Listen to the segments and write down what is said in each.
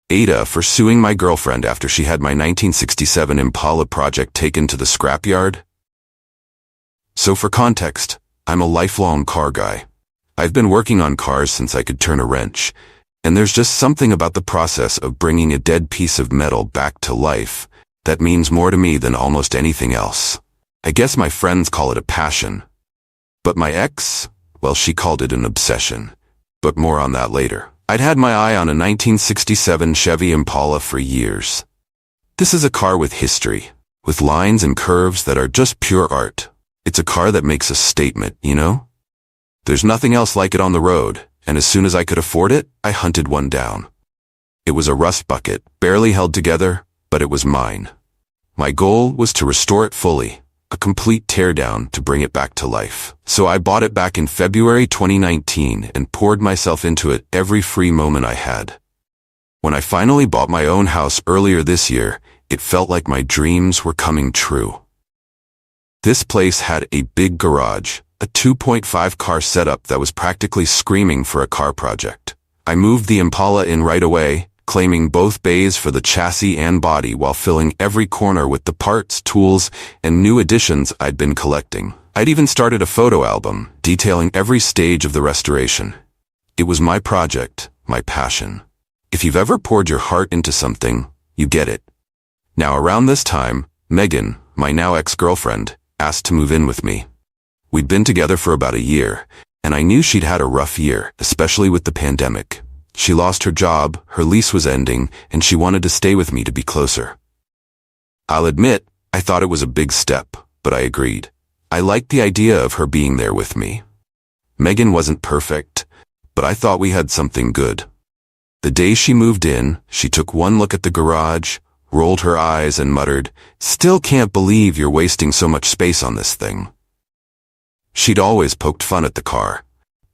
AITA for suing my girlfriend after she had my 1967 Impala project taken to the scrapyard? So for context, I'm a lifelong car guy. I've been working on cars since I could turn a wrench, and there's just something about the process of bringing a dead piece of metal back to life that means more to me than almost anything else. I guess my friends call it a passion. But my ex, well, she called it an obsession. But more on that later. I'd had my eye on a 1967 Chevy Impala for years. This is a car with history, with lines and curves that are just pure art. It's a car that makes a statement, you know? There's nothing else like it on the road, and as soon as I could afford it, I hunted one down. It was a rust bucket, barely held together, but it was mine. My goal was to restore it fully, a complete teardown to bring it back to life. So I bought it back in February 2019 and poured myself into it every free moment I had. When I finally bought my own house earlier this year, it felt like my dreams were coming true. This place had a big garage, a 2.5 car setup that was practically screaming for a car project. I moved the Impala in right away, claiming both bays for the chassis and body while filling every corner with the parts, tools, and new additions I'd been collecting. I'd even started a photo album detailing every stage of the restoration. It was my project, my passion. If you've ever poured your heart into something, you get it. Now around this time, Megan, my now ex-girlfriend, asked to move in with me. We'd been together for about a year, and I knew she'd had a rough year, especially with the pandemic. She lost her job, her lease was ending, and she wanted to stay with me to be closer. I'll admit, I thought it was a big step, but I agreed. I liked the idea of her being there with me. Megan wasn't perfect, but I thought we had something good. The day she moved in, she took one look at the garage, rolled her eyes and muttered, "Still can't believe you're wasting so much space on this thing." She'd always poked fun at the car,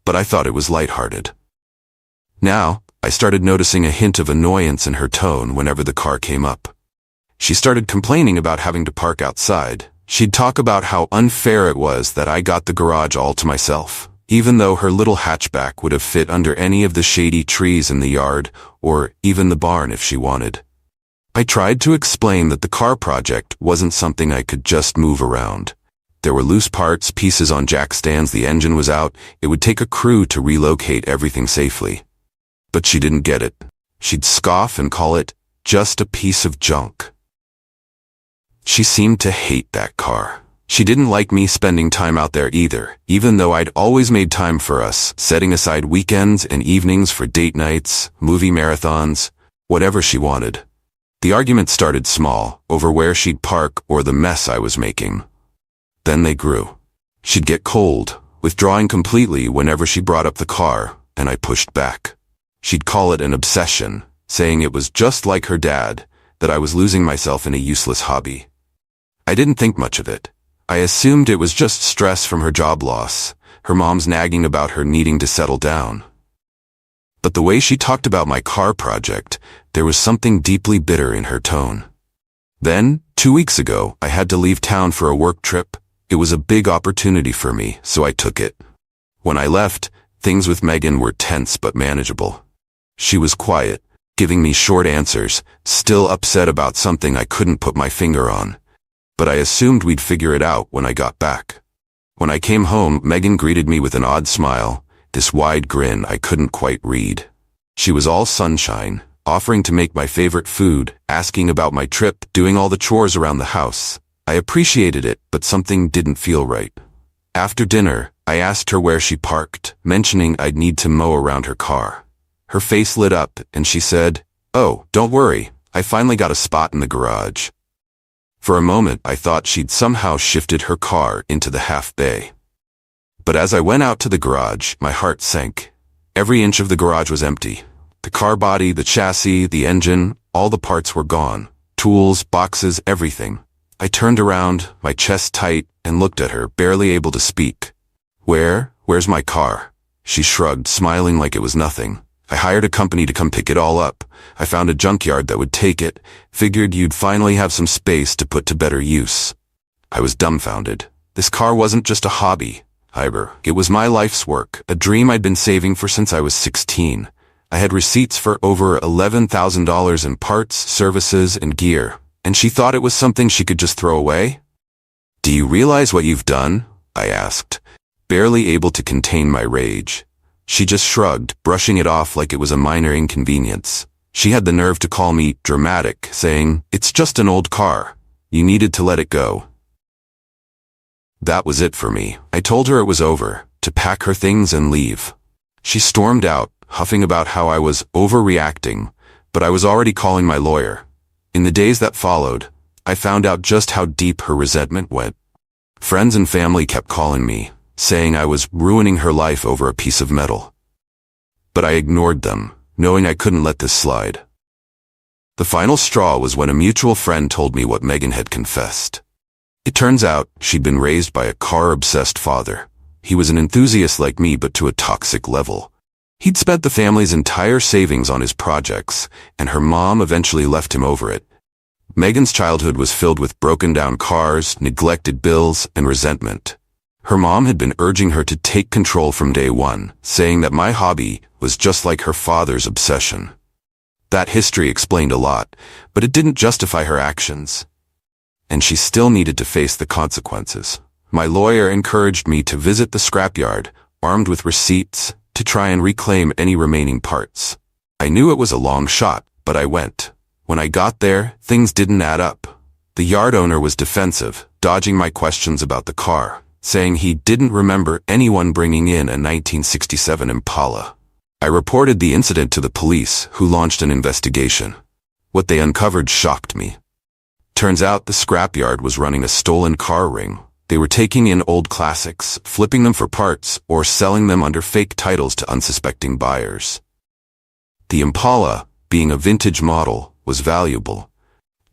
but I thought it was lighthearted. Now, I started noticing a hint of annoyance in her tone whenever the car came up. She started complaining about having to park outside. She'd talk about how unfair it was that I got the garage all to myself, even though her little hatchback would have fit under any of the shady trees in the yard, or even the barn if she wanted. I tried to explain that the car project wasn't something I could just move around. There were loose parts, pieces on jack stands, the engine was out, it would take a crew to relocate everything safely. But she didn't get it. She'd scoff and call it just a piece of junk. She seemed to hate that car. She didn't like me spending time out there either, even though I'd always made time for us, setting aside weekends and evenings for date nights, movie marathons, whatever she wanted. The argument started small, over where she'd park or the mess I was making. Then they grew. She'd get cold, withdrawing completely whenever she brought up the car, and I pushed back. She'd call it an obsession, saying it was just like her dad, that I was losing myself in a useless hobby. I didn't think much of it. I assumed it was just stress from her job loss, her mom's nagging about her needing to settle down. But the way she talked about my car project, there was something deeply bitter in her tone. Then, 2 weeks ago, I had to leave town for a work trip. It was a big opportunity for me, so I took it. When I left, things with Megan were tense but manageable. She was quiet, giving me short answers, still upset about something I couldn't put my finger on. But I assumed we'd figure it out when I got back. When I came home, Megan greeted me with an odd smile, this wide grin I couldn't quite read. She was all sunshine, offering to make my favorite food, asking about my trip, doing all the chores around the house. I appreciated it, but something didn't feel right. After dinner, I asked her where she parked, mentioning I'd need to mow around her car. Her face lit up, and she said, "Oh, don't worry, I finally got a spot in the garage." For a moment, I thought she'd somehow shifted her car into the half bay. But as I went out to the garage, my heart sank. Every inch of the garage was empty. The car body, the chassis, the engine, all the parts were gone. Tools, boxes, everything. I turned around, my chest tight, and looked at her, barely able to speak. Where's my car?" She shrugged, smiling like it was nothing. "I hired a company to come pick it all up. I found a junkyard that would take it. Figured you'd finally have some space to put to better use." I was dumbfounded. This car wasn't just a hobby, Iber. It was my life's work, a dream I'd been saving for since I was 16. I had receipts for over $11,000 in parts, services, and gear, and she thought it was something she could just throw away? "Do you realize what you've done?" I asked, barely able to contain my rage. She just shrugged, brushing it off like it was a minor inconvenience. She had the nerve to call me dramatic, saying, "It's just an old car. You needed to let it go." That was it for me. I told her it was over, to pack her things and leave. She stormed out, huffing about how I was overreacting, but I was already calling my lawyer. In the days that followed, I found out just how deep her resentment went. Friends and family kept calling me, saying I was ruining her life over a piece of metal. But I ignored them, knowing I couldn't let this slide. The final straw was when a mutual friend told me what Megan had confessed. It turns out she'd been raised by a car-obsessed father. He was an enthusiast like me, but to a toxic level. He'd spent the family's entire savings on his projects, and her mom eventually left him over it. Megan's childhood was filled with broken-down cars, neglected bills, and resentment. Her mom had been urging her to take control from day one, saying that my hobby was just like her father's obsession. That history explained a lot, but it didn't justify her actions. And she still needed to face the consequences. My lawyer encouraged me to visit the scrapyard, armed with receipts, to try and reclaim any remaining parts. I knew it was a long shot, but I went. When I got there, things didn't add up. The yard owner was defensive, dodging my questions about the car, saying he didn't remember anyone bringing in a 1967 Impala. I reported the incident to the police, who launched an investigation. What they uncovered shocked me. Turns out the scrapyard was running a stolen car ring. They were taking in old classics, flipping them for parts, or selling them under fake titles to unsuspecting buyers. The Impala, being a vintage model, was valuable,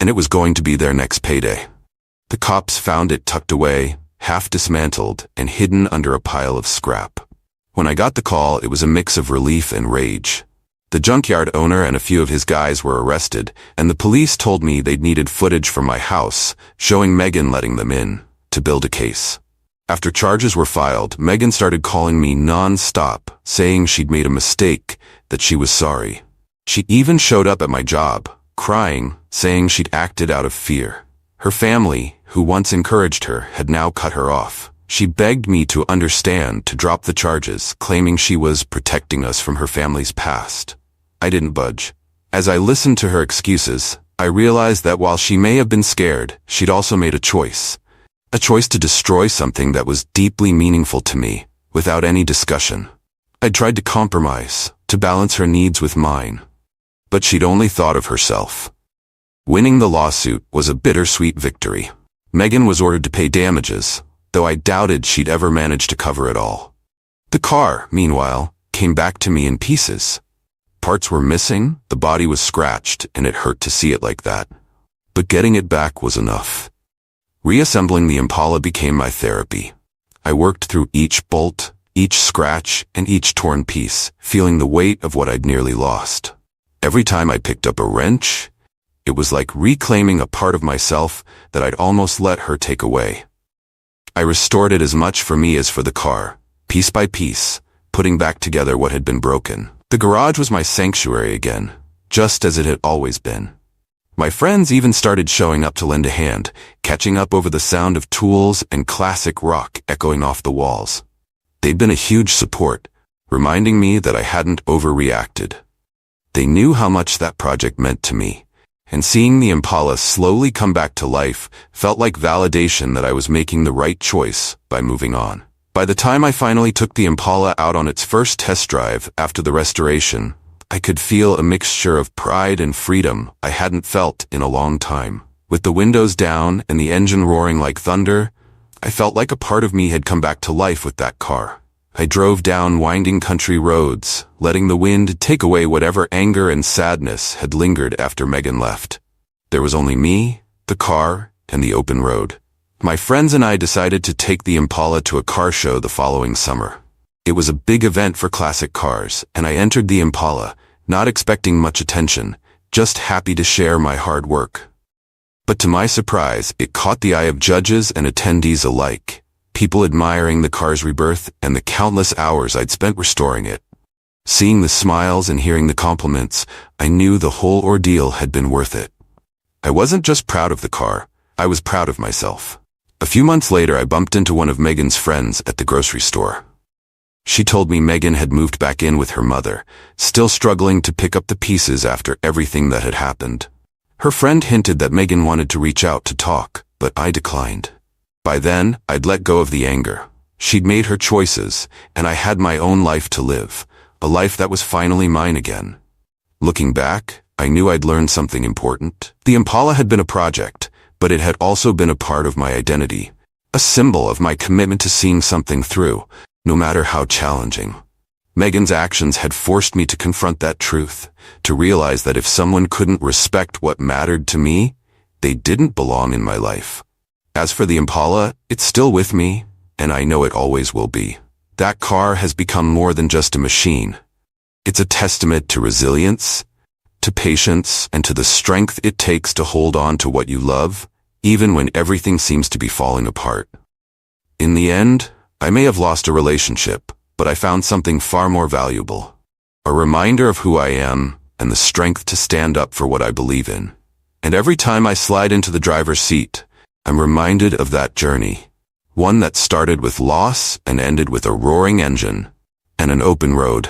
and it was going to be their next payday. The cops found it tucked away, half dismantled, and hidden under a pile of scrap. When I got the call, it was a mix of relief and rage. The junkyard owner and a few of his guys were arrested, and the police told me they'd needed footage from my house, showing Megan letting them in, to build a case. After charges were filed, Megan started calling me non-stop, saying she'd made a mistake, that she was sorry. She even showed up at my job, crying, saying she'd acted out of fear. Her family, who once encouraged her, had now cut her off. She begged me to understand, to drop the charges, claiming she was protecting us from her family's past. I didn't budge. As I listened to her excuses, I realized that while she may have been scared, she'd also made a choice. A choice to destroy something that was deeply meaningful to me, without any discussion. I tried to compromise, to balance her needs with mine. But she'd only thought of herself. Winning the lawsuit was a bittersweet victory. Megan was ordered to pay damages, though I doubted she'd ever manage to cover it all. The car, meanwhile, came back to me in pieces. Parts were missing, the body was scratched, and it hurt to see it like that. But getting it back was enough. Reassembling the Impala became my therapy. I worked through each bolt, each scratch, and each torn piece, feeling the weight of what I'd nearly lost. Every time I picked up a wrench, it was like reclaiming a part of myself that I'd almost let her take away. I restored it as much for me as for the car, piece by piece, putting back together what had been broken. The garage was my sanctuary again, just as it had always been. My friends even started showing up to lend a hand, catching up over the sound of tools and classic rock echoing off the walls. They'd been a huge support, reminding me that I hadn't overreacted. They knew how much that project meant to me, and seeing the Impala slowly come back to life felt like validation that I was making the right choice by moving on. By the time I finally took the Impala out on its first test drive after the restoration, I could feel a mixture of pride and freedom I hadn't felt in a long time. With the windows down and the engine roaring like thunder, I felt like a part of me had come back to life with that car. I drove down winding country roads, letting the wind take away whatever anger and sadness had lingered after Megan left. There was only me, the car, and the open road. My friends and I decided to take the Impala to a car show the following summer. It was a big event for classic cars, and I entered the Impala, not expecting much attention, just happy to share my hard work. But to my surprise, it caught the eye of judges and attendees alike, people admiring the car's rebirth and the countless hours I'd spent restoring it. Seeing the smiles and hearing the compliments, I knew the whole ordeal had been worth it. I wasn't just proud of the car, I was proud of myself. A few months later, I bumped into one of Megan's friends at the grocery store. She told me Megan had moved back in with her mother, still struggling to pick up the pieces after everything that had happened. Her friend hinted that Megan wanted to reach out to talk, but I declined. By then, I'd let go of the anger. She'd made her choices, and I had my own life to live, a life that was finally mine again. Looking back, I knew I'd learned something important. The Impala had been a project, but it had also been a part of my identity, a symbol of my commitment to seeing something through, no matter how challenging. Megan's actions had forced me to confront that truth, to realize that if someone couldn't respect what mattered to me, they didn't belong in my life. As for the Impala, it's still with me, and I know it always will be. That car has become more than just a machine. It's a testament to resilience, to patience, and to the strength it takes to hold on to what you love, even when everything seems to be falling apart. In the end, I may have lost a relationship, but I found something far more valuable. A reminder of who I am and the strength to stand up for what I believe in. And every time I slide into the driver's seat, I'm reminded of that journey. One that started with loss and ended with a roaring engine and an open road.